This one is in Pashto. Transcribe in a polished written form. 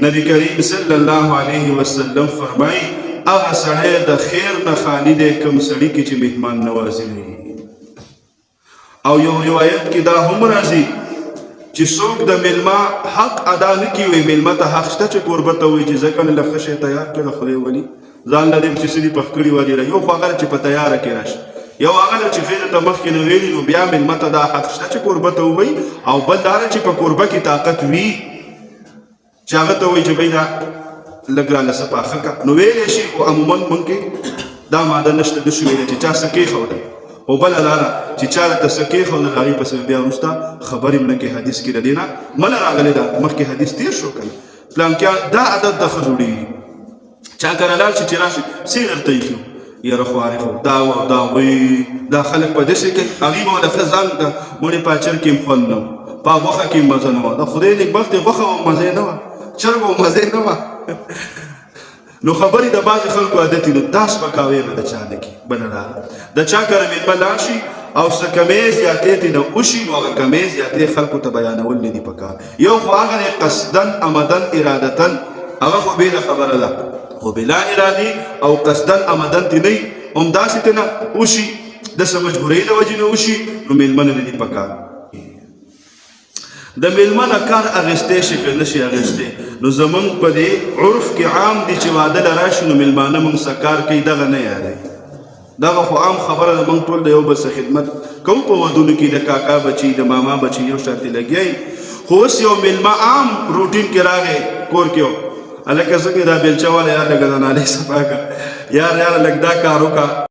نبی کریم صلی الله علیه وسلم فرمای هغه سړی د خیر نه خالی دی کوم سړي کې چې مهمان نوازي نه وي. او یو روایت کې دا هم راځي چې څوک د میلمه حق ادا نه کوي، میلمه ته حق شته چې کوربه ته وایي چې ځکه نه له ښه شی تیار کړه خدای ولي ځان له دې چې څه دي پخ کړي ولي یو خو هغه چې په تیاره کې راشي، یو هغه چې خیر ته مخکې نه ویلي نو بیا میلمه ته دا حق شته چې کوربه ته ووایي، او بل دا چې په کوربه کې طاقت وي چې هغه ته وایي چې بھئی دا لږ رانه څه پاخه کړه نو ویلی شي. خو عموما موږ کې دا ماده نشته نشو ویلی چې چا څه کېښوده. او بله دا ده چې چا ته څه کېښودل هغې پسې بیا وروسته خبرې هم نه کوي. حدیث کې د دې نه منه راغلې ده، مخکې حدیث تېر شو که نه پلانکیا دا عادت د ښځو ډېري چا کره لاړ شي چې راشي څه درته ایښي یاره خوارې دا و دا وایي دا خلک په داسې کوي هغې به د ښه ځان د مړې په اچر کې هم خوند نه و، په غوښه کې هم مزه نه وه، د خدای نېکبختې غوښه وه مزه یې نه وه، چرګ وه مزه یې نه وه. نو خبرې د بعضې خلکو عادت دي نو دا سپکاوی به د چا نه کي. بله راغله د چا کره مېلمه لاړ شي او څه کمې زیاتې ترې نه وشي نو هغه کمې زیاتې خلکو ته بیانول نه دي پکار. یو خو هغه دی قصدن عمدن ارادتن هغه خو بېله خبره ده، خو بلا ارادي او قصدن عمدن ترې نه وي همداسې ترې نه وشي د څه مجبورۍ د وجې نه وشي نو مېلمه نه دي پکار. د میلمه نه کار اخیستی شي که نه شي اخیستی نو زمونږ په دې عرف کې عام دي چې واده له راشي نو میلمانه مونږ څه کار کوي دغه نه یادوي. دغه خو عام خبره ده، مونږ ټول د یو بل څه خدمت کوو په ودونو کې د کاکا بچي د ماما بچي یو شانتې لګیا یي. خو اوس یو میلمه عام روټین کې راغی کور کې و هلکه څنګه دا بیلچه والا یار لږه د نالۍ صفا کړه یار لږ دا کار وکړه